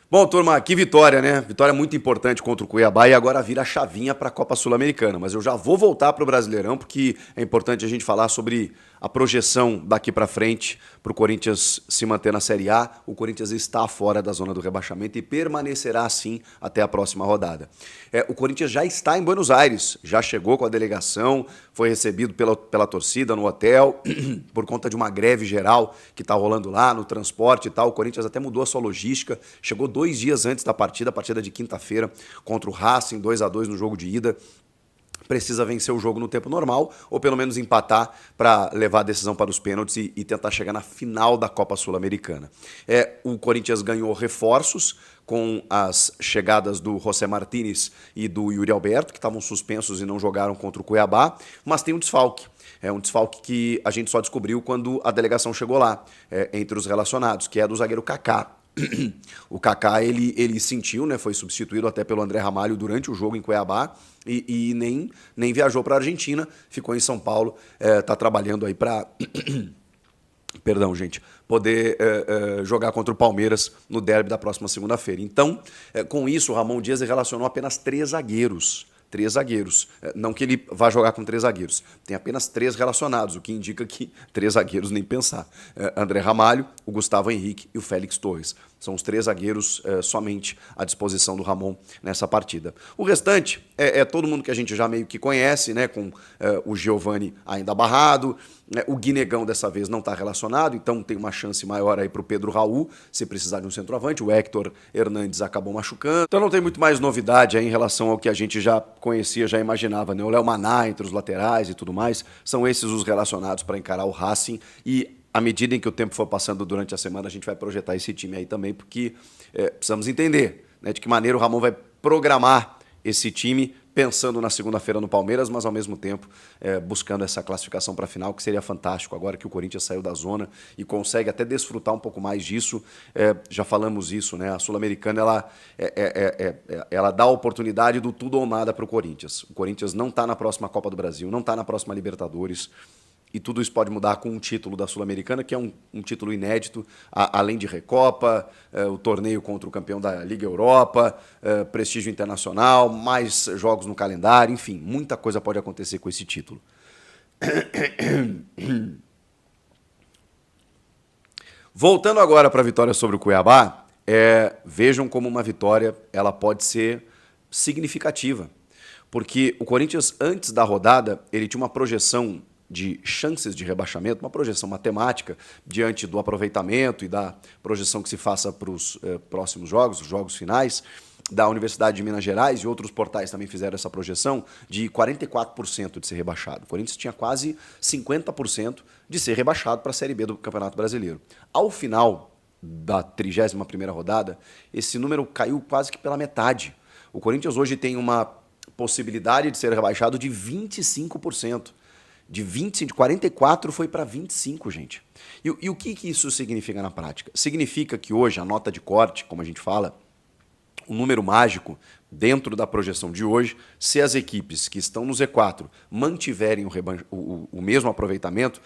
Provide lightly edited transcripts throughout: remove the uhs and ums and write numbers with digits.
Bom, turma, que vitória, né? Vitória muito importante contra o Cuiabá e agora vira a chavinha para a Copa Sul-Americana. Mas eu já vou voltar para o Brasileirão porque é importante a gente falar sobre a projeção daqui para frente para o Corinthians se manter na Série A. O Corinthians está fora da zona do rebaixamento e permanecerá assim até a próxima rodada. O Corinthians já está em Buenos Aires, já chegou com a delegação, foi recebido pela torcida no hotel por conta de uma greve geral que está rolando lá no transporte e tal. O Corinthians até mudou a sua logística, chegou 2 dias antes da partida, a partida de quinta-feira contra o Racing, 2-2 no jogo de ida. Precisa vencer o jogo no tempo normal, ou pelo menos empatar para levar a decisão para os pênaltis e tentar chegar na final da Copa Sul-Americana. O Corinthians ganhou reforços com as chegadas do José Martínez e do Yuri Alberto, que estavam suspensos e não jogaram contra o Cuiabá, mas tem um desfalque. É um desfalque que a gente só descobriu quando a delegação chegou lá, entre os relacionados, que é do zagueiro Kaká. O Kaká, ele sentiu, né, foi substituído até pelo André Ramalho durante o jogo em Cuiabá e nem viajou para a Argentina, ficou em São Paulo, tá trabalhando aí para perdão, gente, poder jogar contra o Palmeiras no derby da próxima segunda-feira. Então, com isso, o Ramon Dias relacionou apenas 3 zagueiros. 3 zagueiros. Não que ele vá jogar com 3 zagueiros. Tem apenas 3 relacionados, o que indica que 3 zagueiros nem pensar. André Ramalho, o Gustavo Henrique e o Félix Torres. São os 3 zagueiros somente à disposição do Ramon nessa partida. O restante é todo mundo que a gente já meio que conhece, né? Com o Giovani ainda barrado. O Guinegão dessa vez não está relacionado, então tem uma chance maior aí para o Pedro Raul, se precisar de um centroavante. O Héctor Hernandes acabou machucando. Então não tem muito mais novidade aí em relação ao que a gente já conhecia, já imaginava, né? O Léo Maná entre os laterais e tudo mais. São esses os relacionados para encarar o Racing e à medida em que o tempo for passando durante a semana, a gente vai projetar esse time aí também, porque precisamos entender, né, de que maneira o Ramon vai programar esse time pensando na segunda-feira no Palmeiras, mas ao mesmo tempo buscando essa classificação para a final, que seria fantástico agora que o Corinthians saiu da zona e consegue até desfrutar um pouco mais disso. Já falamos isso, né? A Sul-Americana ela dá a oportunidade do tudo ou nada para o Corinthians. O Corinthians não está na próxima Copa do Brasil, não está na próxima Libertadores. E tudo isso pode mudar com um título da Sul-Americana, que é um título inédito, além de Recopa, o torneio contra o campeão da Liga Europa, prestígio internacional, mais jogos no calendário, enfim, muita coisa pode acontecer com esse título. Voltando agora para a vitória sobre o Cuiabá, vejam como uma vitória ela pode ser significativa. Porque o Corinthians, antes da rodada, ele tinha uma projeção de chances de rebaixamento, uma projeção matemática diante do aproveitamento e da projeção que se faça para os próximos jogos, os jogos finais, da Universidade de Minas Gerais e outros portais também fizeram essa projeção de 44% de ser rebaixado. O Corinthians tinha quase 50% de ser rebaixado para a Série B do Campeonato Brasileiro. Ao final da 31ª rodada, esse número caiu quase que pela metade. O Corinthians hoje tem uma possibilidade de ser rebaixado de 25%. De 44 foi para 25, gente. E o que isso significa na prática? Significa que hoje a nota de corte, como a gente fala, o número mágico dentro da projeção de hoje, se as equipes que estão no Z4 mantiverem o mesmo aproveitamento,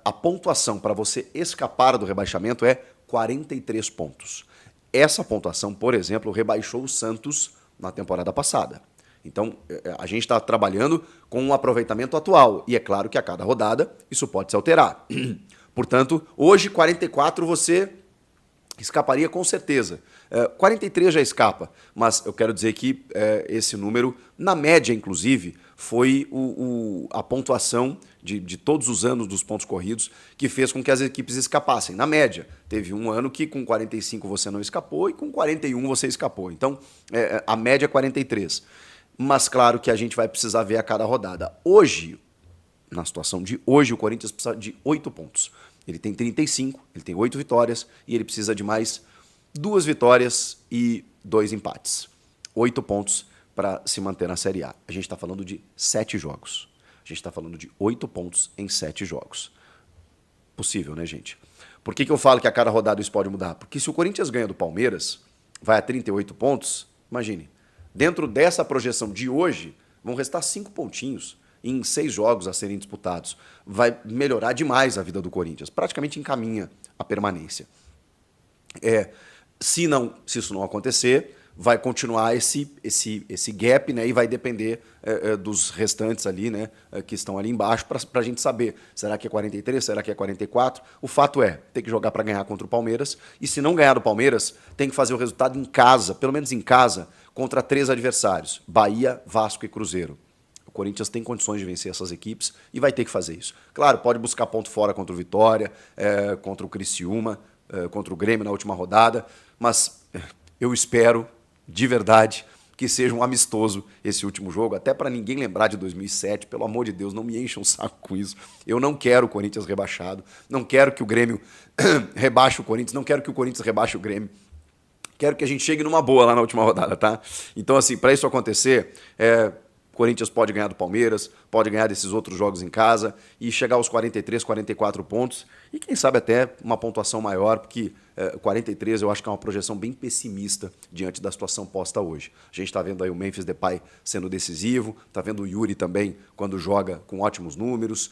a pontuação para você escapar do rebaixamento é 43 pontos. Essa pontuação, por exemplo, rebaixou o Santos na temporada passada. Então, a gente está trabalhando com um aproveitamento atual. E é claro que a cada rodada isso pode se alterar. Portanto, hoje, 44 você escaparia com certeza. 43 já escapa, mas eu quero dizer que esse número, na média, inclusive, foi a pontuação de todos os anos dos pontos corridos que fez com que as equipes escapassem. Na média, teve um ano que com 45 você não escapou e com 41 você escapou. Então, a média é 43. Mas claro que a gente vai precisar ver a cada rodada. Hoje, na situação de hoje, o Corinthians precisa de 8 pontos. Ele tem 35, ele tem 8 vitórias e ele precisa de mais 2 vitórias e 2 empates. 8 pontos para se manter na Série A. A gente está falando de 7 jogos. A gente está falando de 8 pontos em 7 jogos. Possível, né, gente? Por que eu falo que a cada rodada isso pode mudar? Porque se o Corinthians ganha do Palmeiras, vai a 38 pontos, imagine. Dentro dessa projeção de hoje, vão restar 5 pontinhos em 6 jogos a serem disputados. Vai melhorar demais a vida do Corinthians. Praticamente encaminha a permanência. Se isso não acontecer, vai continuar esse gap, né? E vai depender dos restantes ali, né? Que estão ali embaixo, para a gente saber. Será que é 43? Será que é 44? O fato é, tem que jogar para ganhar contra o Palmeiras. E se não ganhar do Palmeiras, tem que fazer o resultado em casa, pelo menos em casa, contra 3 adversários: Bahia, Vasco e Cruzeiro. O Corinthians tem condições de vencer essas equipes e vai ter que fazer isso. Claro, pode buscar ponto fora contra o Vitória, contra o Criciúma, contra o Grêmio na última rodada, mas eu espero, de verdade, que seja um amistoso esse último jogo, até para ninguém lembrar de 2007, pelo amor de Deus, não me encham o saco com isso. Eu não quero o Corinthians rebaixado, não quero que o Grêmio rebaixe o Corinthians, não quero que o Corinthians rebaixe o Grêmio. Quero que a gente chegue numa boa lá na última rodada, tá? Então, assim, para isso acontecer, o Corinthians pode ganhar do Palmeiras, pode ganhar desses outros jogos em casa e chegar aos 43, 44 pontos e quem sabe até uma pontuação maior, porque 43 eu acho que é uma projeção bem pessimista diante da situação posta hoje. A gente está vendo aí o Memphis Depay sendo decisivo, está vendo o Yuri também quando joga com ótimos números,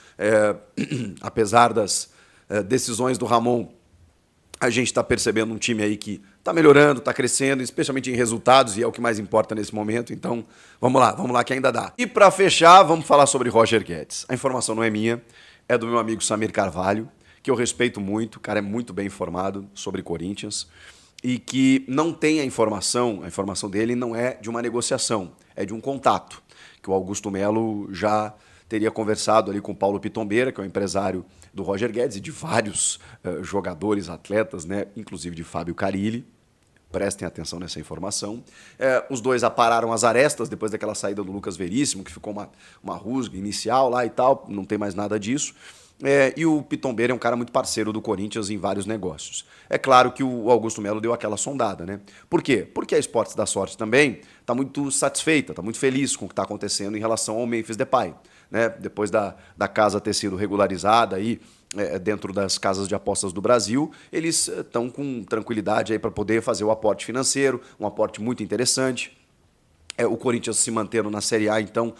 apesar das decisões do Ramon, a gente está percebendo um time aí que está melhorando, está crescendo, especialmente em resultados, e é o que mais importa nesse momento. Então, vamos lá que ainda dá. E para fechar, vamos falar sobre Roger Guedes. A informação não é minha, é do meu amigo Samir Carvalho, que eu respeito muito, o cara é muito bem informado sobre Corinthians, e que não tem a informação dele não é de uma negociação, é de um contato, que o Augusto Melo já teria conversado ali com o Paulo Pitombeira, que é o empresário do Roger Guedes e de vários jogadores, atletas, né, inclusive de Fábio Carille. Prestem atenção nessa informação. Os dois apararam as arestas depois daquela saída do Lucas Veríssimo, que ficou uma rusga inicial lá e tal, não tem mais nada disso. E o Pitombeira é um cara muito parceiro do Corinthians em vários negócios. É claro que o Augusto Melo deu aquela sondada, né? Por quê? Porque a Esportes da Sorte também está muito satisfeita, está muito feliz com o que está acontecendo em relação ao Memphis Depay. Né? Depois da casa ter sido regularizada aí, dentro das casas de apostas do Brasil, eles estão com tranquilidade aí para poder fazer o aporte financeiro, um aporte muito interessante. O Corinthians se mantendo na Série A, então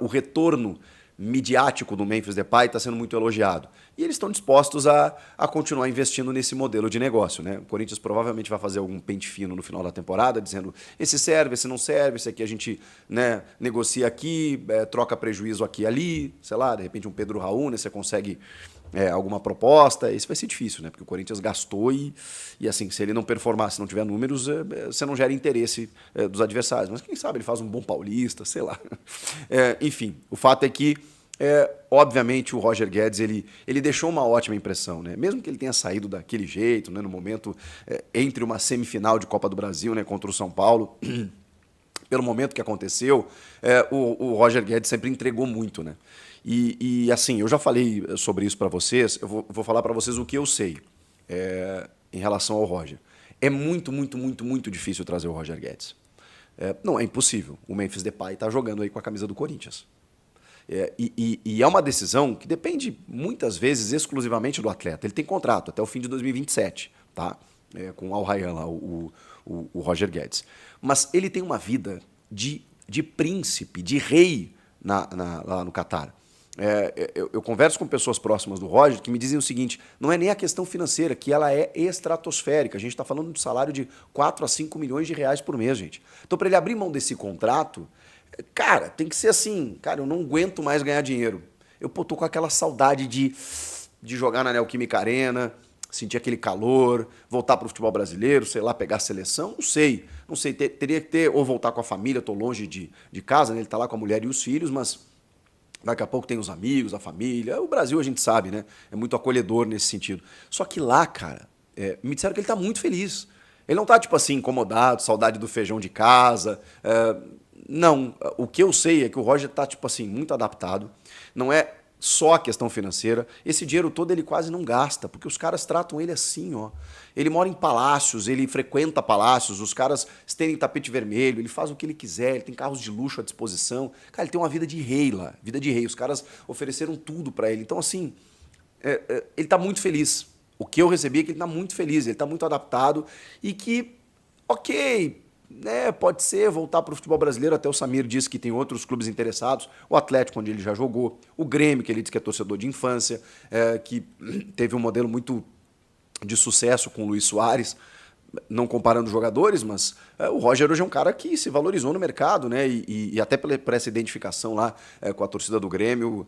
o retorno midiático do Memphis Depay está sendo muito elogiado. E eles estão dispostos a continuar investindo nesse modelo de negócio. Né? O Corinthians provavelmente vai fazer algum pente fino no final da temporada, dizendo esse serve, esse não serve, esse aqui a gente, né, negocia aqui, troca prejuízo aqui e ali, sei lá, de repente um Pedro Raul, né, você consegue alguma proposta. Isso vai ser difícil, né? Porque o Corinthians gastou e assim, se ele não performar, se não tiver números, você não gera interesse dos adversários. Mas quem sabe ele faz um bom paulista, sei lá. Enfim, o fato é que obviamente o Roger Guedes ele deixou uma ótima impressão, né? Mesmo que ele tenha saído daquele jeito, né, no momento entre uma semifinal de Copa do Brasil, né, contra o São Paulo, pelo momento que aconteceu, o Roger Guedes sempre entregou muito, né? E assim, eu já falei sobre isso para vocês, eu vou falar para vocês o que eu sei em relação ao Roger. É muito, muito, muito, muito difícil trazer o Roger Guedes. Não, é impossível. O Memphis Depay está jogando aí com a camisa do Corinthians. E é uma decisão que depende muitas vezes exclusivamente do atleta. Ele tem contrato até o fim de 2027, tá? Com o Al Rayyan lá, o Roger Guedes. Mas ele tem uma vida de príncipe, de rei lá no Catar. Eu converso com pessoas próximas do Roger que me dizem o seguinte: não é nem a questão financeira, que ela é estratosférica. A gente está falando de salário de 4 a 5 milhões de reais por mês, gente. Então, para ele abrir mão desse contrato, cara, tem que ser assim, cara, eu não aguento mais ganhar dinheiro. Eu tô com aquela saudade de jogar na Neoquímica Arena, sentir aquele calor, voltar para o futebol brasileiro, sei lá, pegar a seleção, não sei, teria que ter, ou voltar com a família, estou longe de casa, né? Ele está lá com a mulher e os filhos, mas daqui a pouco tem os amigos, a família. O Brasil, a gente sabe, né? É muito acolhedor nesse sentido. Só que lá, cara, me disseram que ele está muito feliz. Ele não está, tipo assim, incomodado, saudade do feijão de casa. Não, o que eu sei é que o Roger está, tipo assim, muito adaptado. Não é só a questão financeira. Esse dinheiro todo ele quase não gasta, porque os caras tratam ele assim, ó. Ele mora em palácios, ele frequenta palácios, os caras estendem tapete vermelho, ele faz o que ele quiser, ele tem carros de luxo à disposição. Cara, ele tem uma vida de rei lá, vida de rei. Os caras ofereceram tudo para ele. Então, assim, ele tá muito feliz. O que eu recebi é que ele tá muito feliz, ele tá muito adaptado e que, ok, né, pode ser voltar para o futebol brasileiro. Até o Samir disse que tem outros clubes interessados, o Atlético, onde ele já jogou, o Grêmio, que ele disse que é torcedor de infância, que teve um modelo muito de sucesso com o Luis Soares. não comparando jogadores, mas o Roger hoje é um cara que se valorizou no mercado, né? E até por essa identificação lá com a torcida do Grêmio,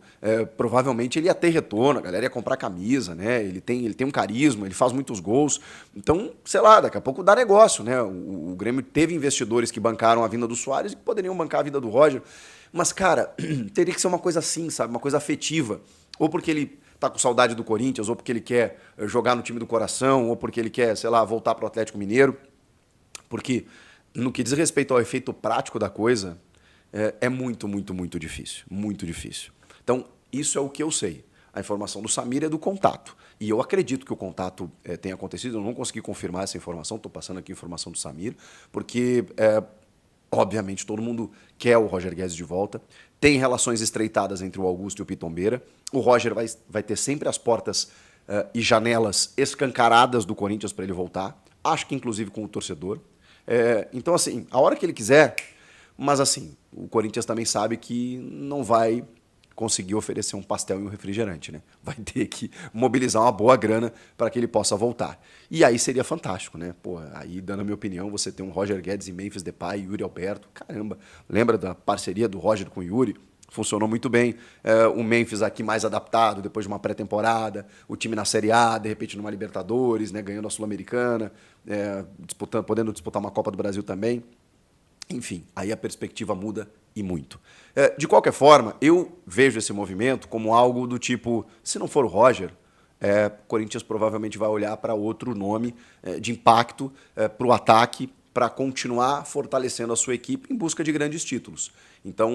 provavelmente ele ia ter retorno, a galera ia comprar camisa, né? Ele tem um carisma, ele faz muitos gols. Então, sei lá, daqui a pouco dá negócio, né? O Grêmio teve investidores que bancaram a vinda do Suárez e que poderiam bancar a vida do Roger. Mas, cara, teria que ser uma coisa assim, sabe? Uma coisa afetiva. Ou porque ele tá com saudade do Corinthians, ou porque ele quer jogar no time do coração, ou porque ele quer, sei lá, voltar pro Atlético Mineiro. Porque, no que diz respeito ao efeito prático da coisa, é muito, muito, muito difícil. Muito difícil. Então, isso é o que eu sei. A informação do Samir é do contato. E eu acredito que o contato tenha acontecido. Eu não consegui confirmar essa informação, estou passando aqui a informação do Samir, porque, obviamente, todo mundo quer o Roger Guedes de volta. Tem relações estreitadas entre o Augusto e o Pitombeira. O Roger vai ter sempre as portas e janelas escancaradas do Corinthians para ele voltar. Acho que inclusive com o torcedor. Então, assim, a hora que ele quiser, mas assim, o Corinthians também sabe que não vai conseguir oferecer um pastel e um refrigerante, né? Vai ter que mobilizar uma boa grana para que ele possa voltar. E aí seria fantástico, né? Pô, aí, dando a minha opinião, você tem um Roger Guedes e Memphis Depay, Yuri Alberto. Caramba, lembra da parceria do Roger com o Yuri? Funcionou muito bem. O Memphis aqui mais adaptado depois de uma pré-temporada, o time na Série A, de repente numa Libertadores, né? Ganhando a Sul-Americana, podendo disputar uma Copa do Brasil também. Enfim, aí a perspectiva muda e muito. De qualquer forma, eu vejo esse movimento como algo do tipo, se não for o Roger, Corinthians provavelmente vai olhar para outro nome de impacto para o ataque, para continuar fortalecendo a sua equipe em busca de grandes títulos. Então,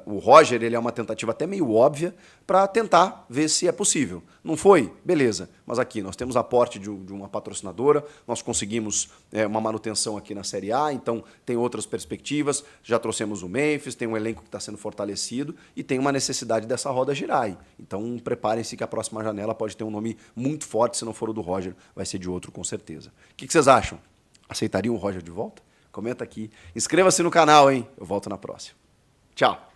o Roger ele é uma tentativa até meio óbvia para tentar ver se é possível. Não foi? Beleza. Mas aqui nós temos aporte de uma patrocinadora, nós conseguimos uma manutenção aqui na Série A, então tem outras perspectivas. Já trouxemos o Memphis, tem um elenco que está sendo fortalecido e tem uma necessidade dessa roda girar aí. Então, preparem-se que a próxima janela pode ter um nome muito forte, se não for o do Roger, vai ser de outro com certeza. O que vocês acham? Aceitariam o Roger de volta? Comenta aqui. Inscreva-se no canal, hein? Eu volto na próxima. Tchau.